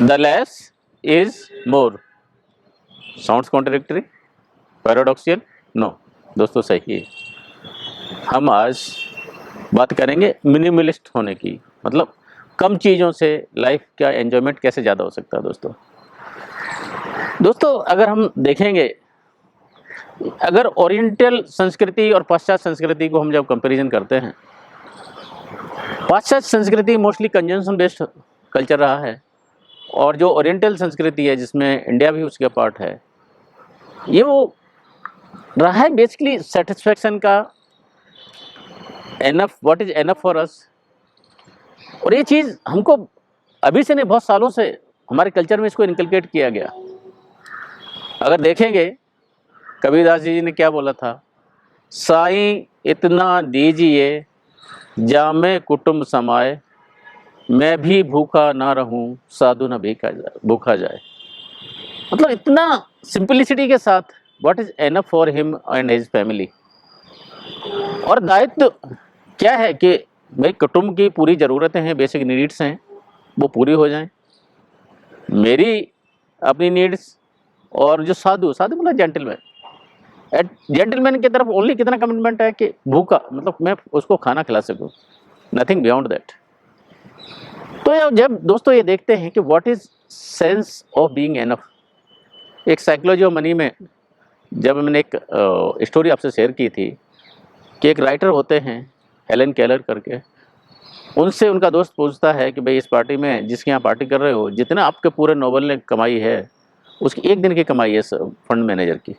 The less is more. Sounds contradictory, paradoxical? No दोस्तों, सही है। हम आज बात करेंगे मिनिमलिस्ट होने की, मतलब कम चीज़ों से लाइफ का एंजॉयमेंट कैसे ज़्यादा हो सकता है। दोस्तों अगर हम देखेंगे, अगर ओरिएंटल संस्कृति और पाश्चात्य संस्कृति को हम जब कंपैरिजन करते हैं, पाश्चात्य संस्कृति मोस्टली कंजम्पशन बेस्ड कल्चर रहा है, और जो ओरिएंटल संस्कृति है जिसमें इंडिया भी उसका पार्ट है, ये वो रहा है बेसिकली सेटिस्फैक्शन का, enough, what is enough for us. और ये चीज़ हमको अभी से नहीं, बहुत सालों से हमारे कल्चर में इसको इनकलकेट किया गया। अगर देखेंगे कबीरदास जी ने क्या बोला था, साईं इतना दीजिए जामे कुटुंब समाए, मैं भी भूखा ना रहूं साधु न भूखा जाए। मतलब इतना सिंपलिसिटी के साथ what is enough for him and his family. और दायित्व क्या है कि भाई कुटुंब की पूरी ज़रूरतें हैं, बेसिक नीड्स हैं, वो पूरी हो जाएं, मेरी अपनी नीड्स, और जो साधु, साधु मतलब जेंटलमैन, जेंटलमैन की तरफ ओनली कितना कमिटमेंट है कि भूखा, मतलब मैं उसको खाना खिला सकूं, नथिंग बियॉन्ड दैट। तो जब दोस्तों ये देखते हैं कि what is sense of being enough, एक साइकोलॉजी ऑफ मनी में जब मैंने एक स्टोरी आपसे शेयर की थी कि एक राइटर होते हैं हेलन केलर करके, उनसे उनका दोस्त पूछता है कि भाई इस पार्टी में जिसके यहाँ पार्टी कर रहे हो, जितना आपके पूरे नोवेल ने कमाई है उसकी एक दिन की कमाई है फंड मैनेजर की।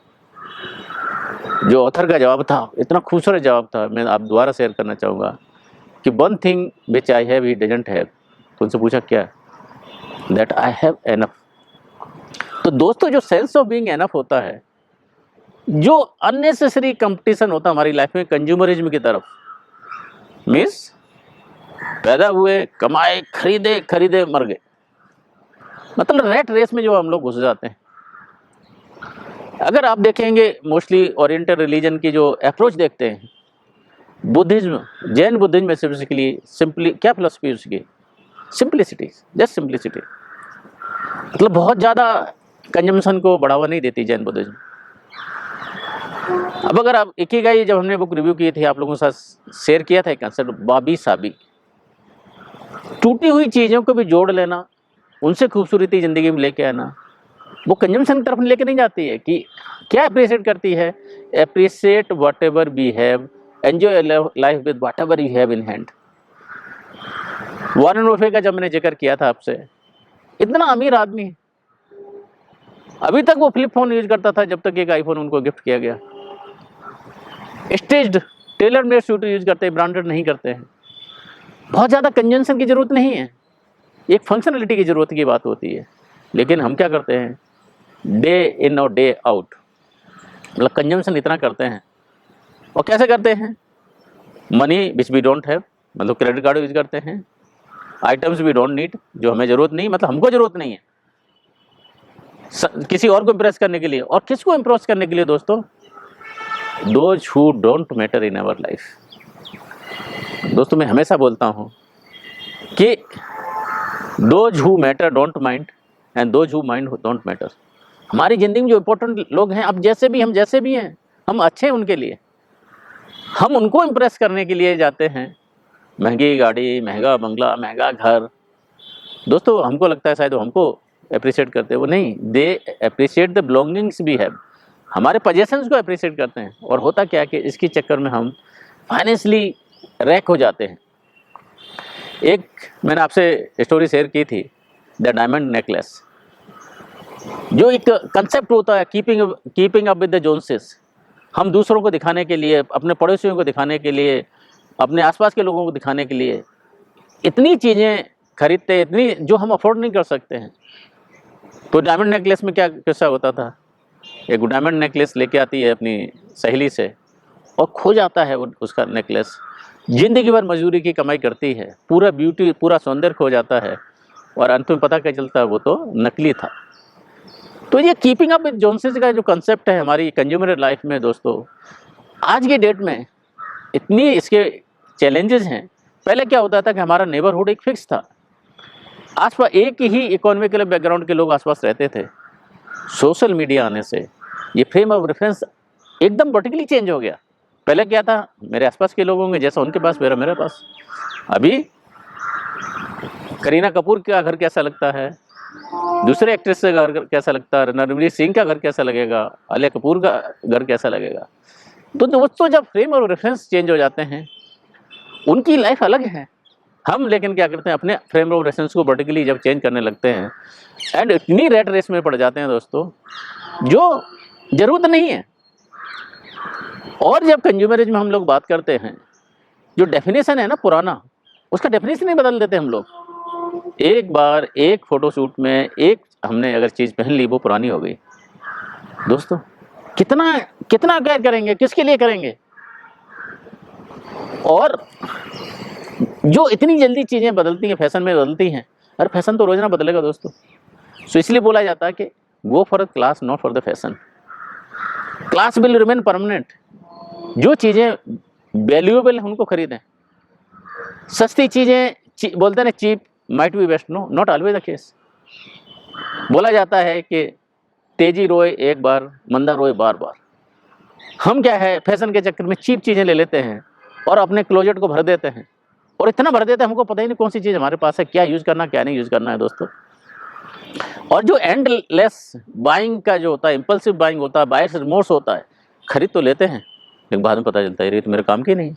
जो ऑथर का जवाब था, इतना खूबसूरत जवाब था, मैं आप दोबारा शेयर करना चाहूँगा कि one thing which I have he doesn't have. तो उनसे पूछा क्या, दैट आई हैव एनफ। तो दोस्तों जो सेंस ऑफ बीइंग एनफ होता है, जो अननेसेसरी कंपटीशन होता है हमारी लाइफ में कंज्यूमरिज्म की तरफ, मीन्स पैदा हुए, कमाए, खरीदे खरीदे मर गए, मतलब रेट रेस में जो हम लोग घुस जाते हैं। अगर आप देखेंगे मोस्टली ओरिएंटल रिलीजन की जो अप्रोच देखते हैं, बुद्धिज्म, जैन बुद्धिज्म में बेसिकली सिंपली क्या फिलोसफी उसकी, सिंपलिसिटी, जस्ट सिंपलिसिटी, मतलब बहुत ज़्यादा कंजम्पशन को बढ़ावा नहीं देती जैन बुद्धिज्म। अब अगर आप इकिगाई, जब हमने बुक रिव्यू की थी, आप लोगों के साथ शेयर किया था एक कंसेप्ट, वाबी साबी, टूटी हुई चीज़ों को भी जोड़ लेना, उनसे खूबसूरती ज़िंदगी में लेके आना। वो कंजम्पशन की तरफ लेके नहीं जाती है कि क्या अप्रिशिएट करती है, appreciate whatever we have, enjoy life with whatever you have in hand. Warren Buffett का जब मैंने जिक्र किया था आपसे, इतना अमीर आदमी, अभी तक वो फ्लिप फोन यूज करता था जब तक एक आईफोन उनको गिफ्ट किया गया। Staged tailor made suit use करते हैं, ब्रांडेड नहीं करते हैं। बहुत ज़्यादा कंजम्पशन की जरूरत नहीं है, एक फंक्शनलिटी की जरूरत की बात होती है। लेकिन हम क्या करते हैं, डे इन और डे आउट, मतलब कंजम्पशन इतना करते हैं। और कैसे करते हैं, money which we don't have, मतलब क्रेडिट कार्ड यूज करते हैं, आइटम्स वी डोंट नीड, जो हमें जरूरत नहीं, मतलब हमको जरूरत नहीं है, किसी और को इम्प्रेस करने के लिए। और किसको इम्प्रेस करने के लिए दोस्तों, those who don't matter in our life. दोस्तों मैं हमेशा बोलता हूँ कि those who matter don't mind and those who mind don't matter. हमारी ज़िंदगी में जो इम्पोर्टेंट लोग हैं, अब जैसे भी हम जैसे भी हैं, हम अच्छे हैं उनके लिए, हम उनको इम्प्रेस करने के लिए जाते हैं, महंगी गाड़ी, महंगा बंगला, महंगा घर। दोस्तों हमको लगता है शायद वो हमको अप्रिशिएट करते हैं, वो नहीं, they appreciate the belongings we have, हमारे पोजेशंस को अप्रिशिएट करते हैं। और होता क्या है कि इसके चक्कर में हम फाइनेंशियली रैक हो जाते हैं। एक मैंने आपसे स्टोरी शेयर की थी, द डायमंड नेकलेस, जो एक कंसेप्ट होता है कीपिंग अप विद द जोन्सेस। हम दूसरों को दिखाने के लिए, अपने पड़ोसियों को दिखाने के लिए, अपने आसपास के लोगों को दिखाने के लिए इतनी चीज़ें खरीदते हैं, इतनी जो हम अफोर्ड नहीं कर सकते हैं। तो डायमंड नेकलेस में क्या किस्सा होता था, एक डायमंड नेकलेस लेके आती है अपनी सहेली से और खो जाता है उसका नेकलेस। जिंदगी भर मजदूरी की कमाई करती है, पूरा ब्यूटी, पूरा सौंदर्य खो जाता है, और अंत में पता क्या चलता है, वो तो नकली था। तो ये कीपिंग अप विद जोन्सेस का जो कंसेप्ट है हमारी कंज्यूमर लाइफ में दोस्तों, आज के डेट में इतनी इसके चैलेंजेस हैं। पहले क्या होता था कि हमारा नेबरहुड एक फिक्स था, आसपास एक ही इकोनॉमिकल बैकग्राउंड के लोग आसपास रहते थे। सोशल मीडिया आने से ये फ्रेम ऑफ रेफरेंस एकदम वर्टिकली चेंज हो गया। पहले क्या था, मेरे आसपास के लोग होंगे जैसा उनके पास, मेरे पास। अभी करीना कपूर का घर कैसा लगता है, दूसरे एक्ट्रेस का घर कैसा लगता है, रणवीर सिंह का घर कैसा लगेगा, आलिया कपूर का घर कैसा लगेगा। तो दोस्तों जब फ्रेम और रेफरेंस चेंज हो जाते हैं, उनकी लाइफ अलग है। हम लेकिन क्या करते हैं, अपने फ्रेम ऑफ रेफरेंस को वर्टिकली जब चेंज करने लगते हैं एंड इतनी रेट रेस में पड़ जाते हैं दोस्तों, जो जरूरत नहीं है। और जब कंज्यूमरिज्म में हम लोग बात करते हैं, जो डेफिनेशन है ना पुराना, उसका डेफिनेशन ही बदल देते हैं हम लोग। एक बार एक फोटोशूट में एक हमने अगर चीज़ पहन ली, वो पुरानी हो गई। दोस्तों कितना कितना केयर करेंगे, किसके लिए करेंगे? और जो इतनी जल्दी चीज़ें बदलती हैं, फैशन में बदलती हैं, अरे फैशन तो रोज ना बदलेगा दोस्तों। सो इसलिए बोला जाता है कि go for the class not for the fashion. Class will remain permanent. जो चीज़ें वैल्यूएबल हैं उनको खरीदें। सस्ती चीज़ें बोलते हैं ना, cheap might be best, no not always the case. बोला जाता है कि तेजी रोए एक बार, मंदा रोए बार बार। हम क्या है, फैशन के चक्कर में चीप चीज़ें ले लेते हैं और अपने क्लोजेट को भर देते हैं, और इतना भर देते हैं हमको पता ही नहीं कौन सी चीज़ हमारे पास है, क्या यूज़ करना क्या नहीं यूज़ करना है दोस्तों। और जो एंडलेस बाइंग का जो होता है, इंपल्सिव बाइंग होता है, बायर्स रिमोर्स होता है, खरीद तो लेते हैं लेकिन बाद में पता चलता है ये तो मेरे काम की नहीं।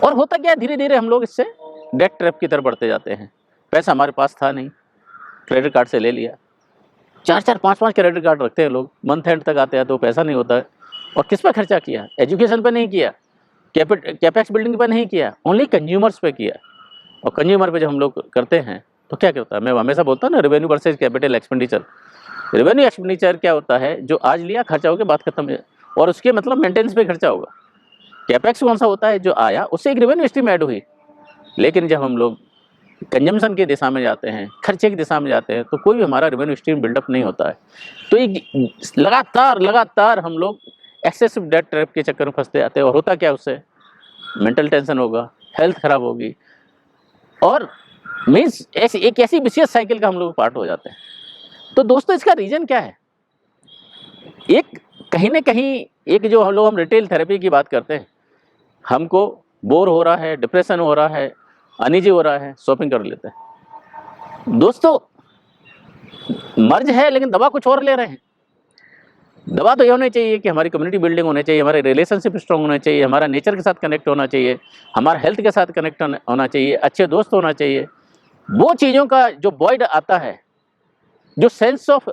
और होता क्या है, धीरे धीरे हम लोग इससे डेट ट्रैप की तरफ बढ़ते जाते हैं। पैसा हमारे पास था नहीं, क्रेडिट कार्ड से ले लिया। 4-4 5-5 क्रेडिट कार्ड रखते हैं लोग, मंथ एंड तक आते हैं तो पैसा नहीं होता है। और किस पर खर्चा किया? एजुकेशन पर नहीं किया, कैपेक्स बिल्डिंग पर नहीं किया, ओनली कंज्यूमर्स पे किया। और कंज्यूमर पे जब हम लोग करते हैं तो क्या होता है, मैं हमेशा बोलता हूँ ना, revenue versus capital expenditure. Revenue expenditure क्या होता है, जो आज लिया खर्चा होकर बात खत्म है, और उसके मतलब मेंटेनेंस पे खर्चा होगा। कैपेक्स कौन सा होता है, जो आया उससे एक रेवेन्यू स्ट्रीम ऐड हुई। लेकिन जब हम लोग कंजम्पशन की दिशा में जाते हैं, खर्चे की दिशा में जाते हैं, तो कोई भी हमारा रेवेन्यू स्ट्रीम बिल्डअप नहीं होता है। तो एक लगातार हम लोग एक्सेसिव डेट ट्रैप के चक्कर में फंसते जाते हैं। और होता क्या, उससे मेंटल टेंशन होगा, हेल्थ खराब होगी, और मीन्स एक ऐसी विशेष साइकिल का हम लोग पार्ट हो जाते हैं। तो दोस्तों इसका रीजन क्या है? एक कहीं ना कहीं एक जो हम रिटेल थेरेपी की बात करते हैं, हमको बोर हो रहा है, डिप्रेशन हो रहा है, अनईजी हो रहा है, शॉपिंग कर लेते हैं। दोस्तों मर्ज है लेकिन दवा कुछ और ले रहे हैं। दवा तो ये होनी चाहिए कि हमारी कम्युनिटी बिल्डिंग होनी चाहिए, हमारे रिलेशनशिप स्ट्रॉन्ग होना चाहिए, हमारा नेचर के साथ कनेक्ट होना चाहिए, हमारा हेल्थ के साथ कनेक्ट होना चाहिए, अच्छे दोस्त होना चाहिए। वो चीज़ों का जो वॉइड आता है, जो सेंस ऑफ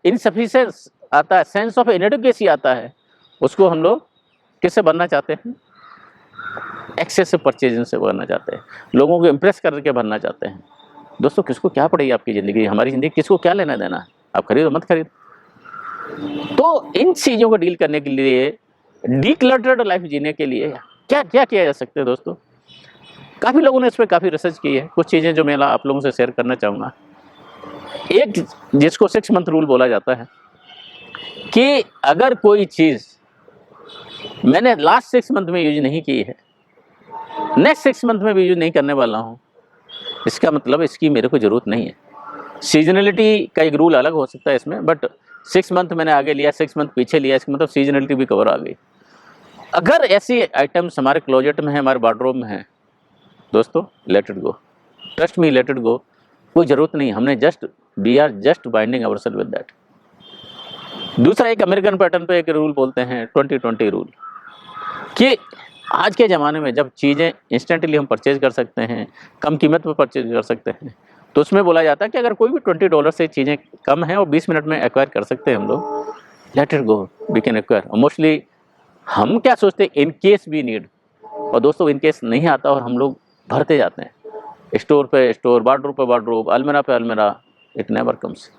इनसफिशिएंस आता है, सेंस ऑफ इनएडुकेसी आता है, उसको हम लोग किससे भरना चाहते हैं? एक्सेसिव परचेजिंग से भरना चाहते हैं, लोगों को इम्प्रेस करके भरना चाहते हैं। दोस्तों किसको क्या पड़ेगी आपकी ज़िंदगी, हमारी ज़िंदगी किसको क्या लेना देना है? आप खरीदो मत खरीदो। तो इन चीज़ों को डील करने के लिए, डीक्लटर्ड लाइफ जीने के लिए क्या क्या किया जा सकता है दोस्तों? काफ़ी लोगों ने इस पर काफ़ी रिसर्च की है। कुछ चीज़ें जो मैं आप लोगों से शेयर करना चाहूँगा। एक जिसको 6 मंथ रूल बोला जाता है, कि अगर कोई चीज़ मैंने लास्ट 6 मंथ में यूज नहीं की है, नेक्स्ट 6 मंथ में भी यूज नहीं करने वाला हूँ, इसका मतलब इसकी मेरे को ज़रूरत नहीं है। सीजनलिटी का एक रूल अलग हो सकता है इसमें, बट 6 मंथ मैंने आगे लिया, 6 मंथ पीछे लिया, इसका मतलब सीजनलिटी भी कवर आ गई। अगर ऐसी आइटम्स हमारे क्लोजेट में है, हमारे वार्डरोब में है, दोस्तों let it go, trust me, let it go. कोई ज़रूरत नहीं, हमने we are just binding ourselves with that. दूसरा, एक अमेरिकन पैटर्न पे एक रूल बोलते हैं 20-20 रूल, कि आज के ज़माने में जब चीज़ें इंस्टेंटली हम परचेज कर सकते हैं, कम कीमत पर परचेज कर सकते हैं, तो उसमें बोला जाता है कि अगर कोई भी $20 से चीज़ें कम हैं और 20 मिनट में एक्वायर कर सकते हैं हम लोग, let it go, we can acquire. Mostly हम क्या सोचते हैं, इन केस वी नीड, और दोस्तों इन केस नहीं आता और हम लोग भरते जाते हैं, स्टोर पे स्टोर, वार्डरोब पे वार्डरोब, अलमीरा पे अलमीरा, इट नेवर कम्स।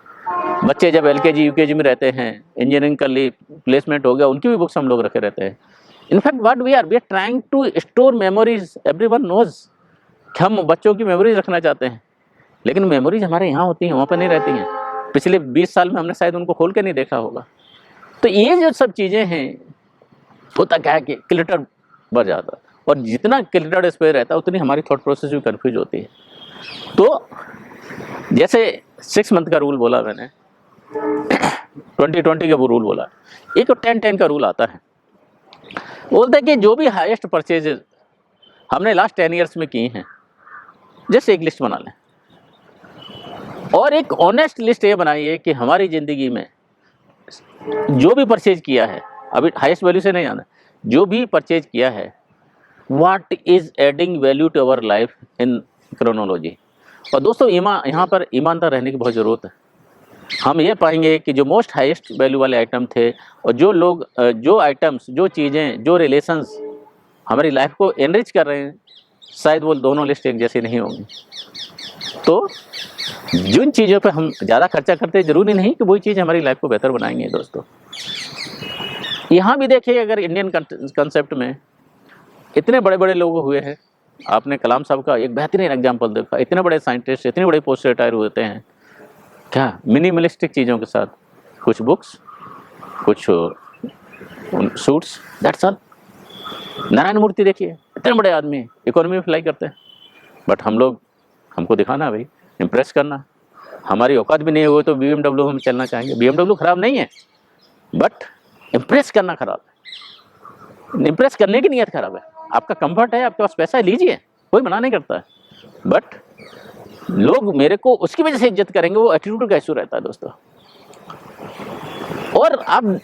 बच्चे जब LKG UKG में रहते हैं, इंजीनियरिंग कर ली, प्लेसमेंट हो गया, उनकी भी बुक्स हम लोग रखे रहते हैं। In fact what we are trying to store memories. Everyone knows कि हम बच्चों की मेमोरीज रखना चाहते हैं, लेकिन मेमोरीज हमारे यहाँ होती हैं, वहाँ पर नहीं रहती हैं। पिछले 20 साल में हमने शायद उनको खोल के नहीं देखा होगा। तो ये जो सब चीज़ें हैं, होता क्या है कि क्लिटर बढ़ जाता है, और जितना क्लिटर स्पेस रहता है उतनी हमारी थॉट प्रोसेस भी कन्फ्यूज होती है। तो जैसे 6 मंथ का रूल बोला मैंने, 2020 का वो रूल बोला, एक 10-10 का रूल आता है। बोलते हैं कि जो भी हाईएस्ट परचेजेज हमने लास्ट 10 ईयर्स में किए हैं, जैसे एक लिस्ट बना लें और एक ऑनेस्ट लिस्ट ये बनाइए कि हमारी ज़िंदगी में जो भी परचेज किया है, अभी हाईएस्ट वैल्यू से नहीं आना, जो भी परचेज किया है, what is adding value to our life in chronology. और दोस्तों यहाँ पर ईमानदार रहने की बहुत ज़रूरत है। हम ये पाएंगे कि जो मोस्ट हाईएस्ट वैल्यू वाले आइटम थे और जो लोग, जो आइटम्स, जो चीज़ें, जो रिलेशंस हमारी लाइफ को एनरिच कर रहे हैं, शायद वो दोनों लिस्ट एक जैसी नहीं होंगी। तो जिन चीज़ों पे हम ज़्यादा खर्चा करते हैं, ज़रूरी नहीं कि वही चीज़ हमारी लाइफ को बेहतर बनाएंगे। दोस्तों यहाँ भी देखिए, अगर इंडियन कंसेप्ट में इतने बड़े बड़े लोग हुए हैं, आपने कलाम साहब का एक बेहतरीन एग्जाम्पल देखा, इतने बड़े साइंटिस्ट, इतने बड़े पोस्ट रिटायर होते हैं क्या मिनिमलिस्टिक चीज़ों के साथ, कुछ बुक्स, कुछ सूट्स, दैट्स ऑल। नारायण मूर्ति देखिए, इतने बड़े आदमी, इकोनॉमी में फ्लाई करते हैं, बट हम लोग, हमको दिखाना भाई, इम्प्रेस करना, हमारी औकात भी नहीं हुई तो BMW हम चलना चाहेंगे। BMW खराब नहीं है, बट इम्प्रेस करना खराब है, इम्प्रेस करने की नीयत खराब है। आपका कंफर्ट है, आपके पास पैसा है, लीजिए, कोई मना नहीं करता है, बट लोग मेरे को उसकी वजह से इज्जत करेंगे, वो एटीट्यूड का इशू रहता है दोस्तों। और आप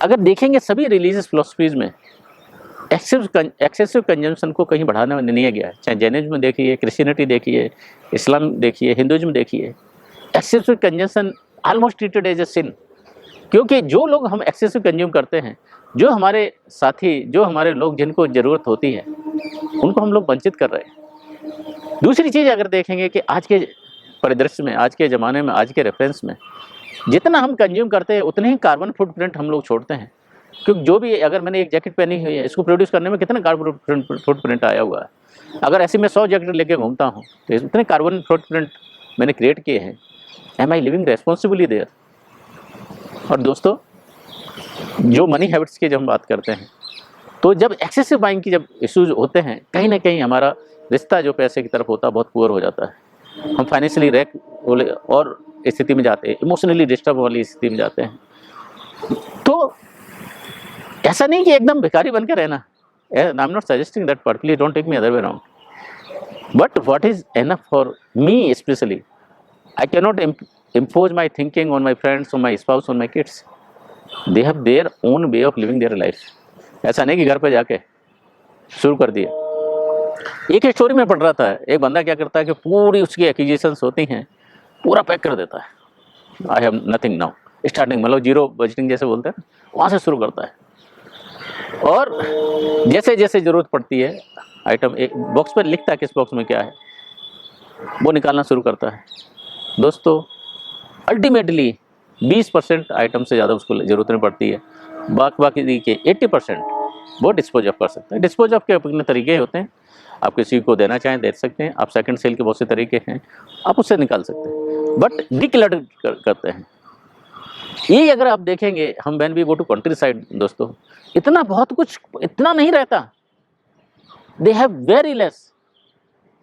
अगर देखेंगे सभी रिलीजियस फिलोसफीज में एक्सेसिव कंजम्पशन को कहीं बढ़ाना नहीं गया है, चाहे जैनिज्म में देखिए, क्रिश्चियनिटी देखिए, इस्लाम देखिए, हिंदुइज्म देखिए, excessive consumption almost treated as a sin. क्योंकि जो लोग हम एक्सेसिव कंज्यूम करते हैं, जो हमारे साथी, जो हमारे लोग जिनको ज़रूरत होती है, उनको हम लोग वंचित कर रहे हैं। दूसरी चीज़ अगर देखेंगे कि आज के परिदृश्य में, आज के ज़माने में, आज के रेफरेंस में जितना हम कंज्यूम करते हैं उतने ही कार्बन फुटप्रिंट हम लोग छोड़ते हैं। क्योंकि जो भी, अगर मैंने एक जैकेट पहनी हुई है, इसको प्रोड्यूस करने में कितना कार्बन फुटप्रिंट आया हुआ है। अगर ऐसे मैं 100 जैकेट लेके घूमता हूँ तो इतने कार्बन फुटप्रिंट मैंने क्रिएट किए हैं। Am I living responsibly there. और दोस्तों, जो मनी हैबिट्स की जब हम बात करते हैं, तो जब एक्सेसिव बाइंग की जब इश्यूज होते हैं, कहीं ना कहीं हमारा रिश्ता जो पैसे की तरफ होता है बहुत पुअर हो जाता है। हम फाइनेंशियली रैक और स्थिति में जाते हैं, इमोशनली डिस्टर्ब वाली स्थिति में जाते हैं। तो ऐसा नहीं कि एकदम भिखारी बन के रहना। I am not suggesting that part, please don't take me other way around, but what is enough for me specially, I can not impose my thinking on my friends, on my spouse, on my kids. They have their own way of living their life. ऐसा नहीं कि घर पे जाके शुरू कर दिया। एक स्टोरी में पढ़ रहा था, एक बंदा क्या करता है कि पूरी उसकी एक्विजिशंस होती हैं, पूरा पैक कर देता है। I have nothing now, starting मतलब जीरो बजटिंग जैसे बोलते हैं, वहाँ से शुरू करता है। और जैसे जैसे ज़रूरत पड़ती है आइटम, एक बॉक्स पर लिखता है किस बॉक्स में क्या है, वो निकालना शुरू करता है। दोस्तों, अल्टीमेटली 20% आइटम से ज़्यादा उसको ज़रूरत नहीं पड़ती है, बाकी के 80% वो डिस्पोज ऑफ कर सकते हैं। डिस्पोज ऑफ के अपने तरीके होते हैं, आप किसी को देना चाहें दे सकते हैं, आप सेकंड सेल के बहुत से तरीके हैं, आप उससे निकाल सकते हैं, बट डिक्लटर करते हैं। ये अगर आप देखेंगे, हम when we go to countryside दोस्तों, इतना बहुत कुछ इतना नहीं रहता। They have very less.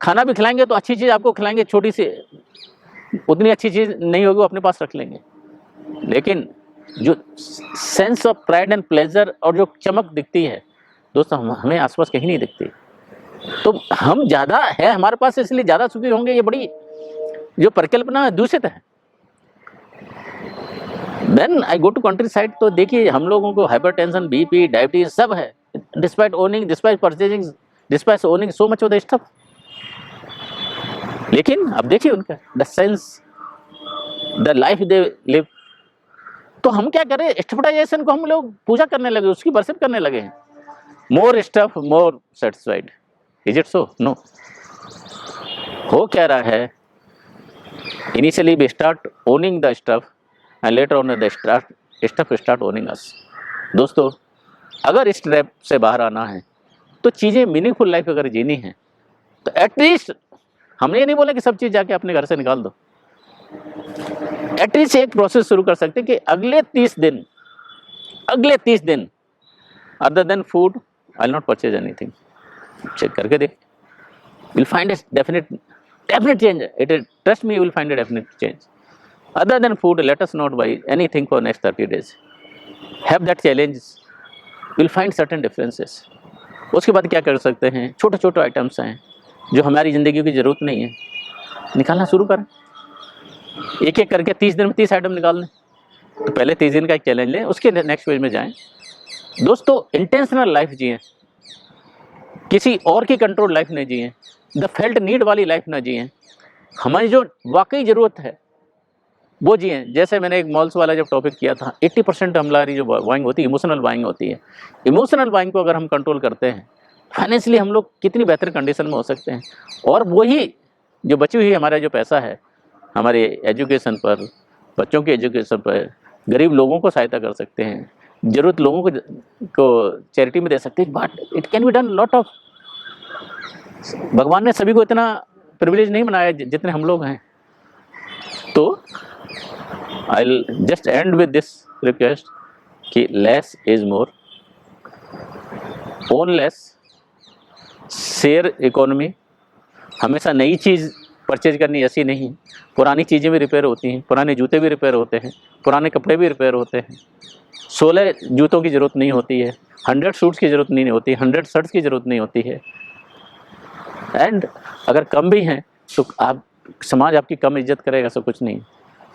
खाना भी खिलाएंगे तो अच्छी चीज़ आपको खिलाएंगे, छोटी सी उतनी अच्छी चीज़ नहीं होगी वो अपने पास रख लेंगे, लेकिन जो sense of pride and pleasure और जो चमक दिखती है दोस्तों, हमें आसपास कहीं नहीं दिखती। तो हम ज़्यादा है हमारे पास, इसलिए ज़्यादा सुखी होंगे, ये बड़ी जो परिकल्पना दूषित है। Then I go to countryside, तो देखिए हम लोगों को हाइपरटेंशन, BP, डायबिटीज सब है, despite owning, despite purchasing, despite owning so much of the stuff. लेकिन अब देखिए उनका the sense, the life they live. तो हम क्या करें, स्टफडाइजेशन को हम लोग पूजा करने लगे, उसकी वर्शिप करने लगे हैं। More stuff more satisfied, is it so? No. हो क्या रहा है, initially we start owning the stuff and later on the stuff start owning us. दोस्तों, अगर इस ट्रैप से बाहर आना है, तो चीज़ें मीनिंगफुल लाइफ अगर जीनी है, तो एटलीस्ट हमने ये नहीं बोला कि सब चीज़ जाके अपने घर से निकाल दो, एटलीस्ट एक प्रोसेस शुरू कर सकते हैं कि अगले 30 दिन other than food I will not purchase anything. Check करके देख, will find a definite definite change. Trust me, you will find a definite change. Other than food, let us not buy anything for next 30 days. Have that challenge, you will find certain differences. उसके बाद क्या कर सकते हैं, छोटे छोटे items हैं जो हमारी ज़िंदगी की ज़रूरत नहीं है, निकालना शुरू करें। एक एक करके 30 दिन में 30 आइटम निकाल लें। तो पहले 30 दिन का एक चैलेंज लें, उसके नेक्स्ट फेज में जाएं। दोस्तों, इंटेंशनल लाइफ जिएं, किसी और की कंट्रोल लाइफ नहीं जिएं, द फेल्ट नीड वाली लाइफ ना जिएं, हमारी जो वाकई ज़रूरत है वो जिएं। जैसे मैंने एक मॉल्स वाला जब टॉपिक किया था, 80% हमारी जो बाइंग होती है इमोशनल बाइंग होती है। इमोशनल बाइंग को अगर हम कंट्रोल करते हैं, फाइनेंशियली हम लोग कितनी बेहतर कंडीशन में हो सकते हैं, और वही जो बची हुई हमारा जो पैसा है हमारे एजुकेशन पर, बच्चों के एजुकेशन पर, गरीब लोगों को सहायता कर सकते हैं, ज़रूरत लोगों को चैरिटी में दे सकते हैं। But it can be done lot of. भगवान ने सभी को इतना प्रिविलेज नहीं बनाया जितने हम लोग हैं। तो I will just end with this request कि less is more, own less, share economy. हमेशा नई चीज़ परचेज करनी ऐसी नहीं, पुरानी चीज़ें भी रिपेयर होती हैं, पुराने जूते भी रिपेयर होते हैं, पुराने कपड़े भी रिपेयर होते हैं। 16 जूतों की ज़रूरत नहीं होती है, 100 सूट्स की ज़रूरत नहीं होती, 100 शर्ट्स की ज़रूरत नहीं होती है। एंड अगर कम भी हैं तो आप समाज आपकी कम इज्जत करेगा, सब कुछ नहीं।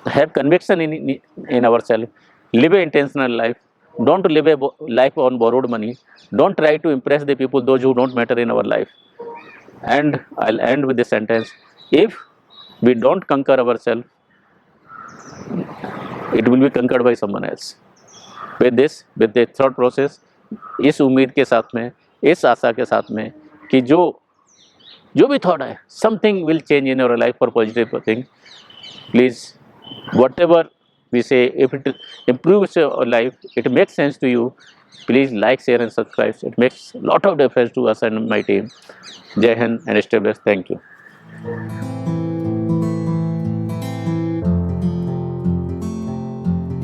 Have conviction in our self, live a intentional life, don't live a life on borrowed money, don't try to impress the people those who don't matter in our life. And I'll end with this sentence: if we don't conquer ourselves, it will be conquered by someone else. With this thought process, इस उम्मीद के साथ में, इस आशा के साथ में कि जो भी थॉट है, something will change in your life for positive thing. Please, whatever we say, if it improves your life, it makes sense to you, please like, share and subscribe. It makes a lot of difference to us and my team. Jai Hind and stay blessed. Thank you.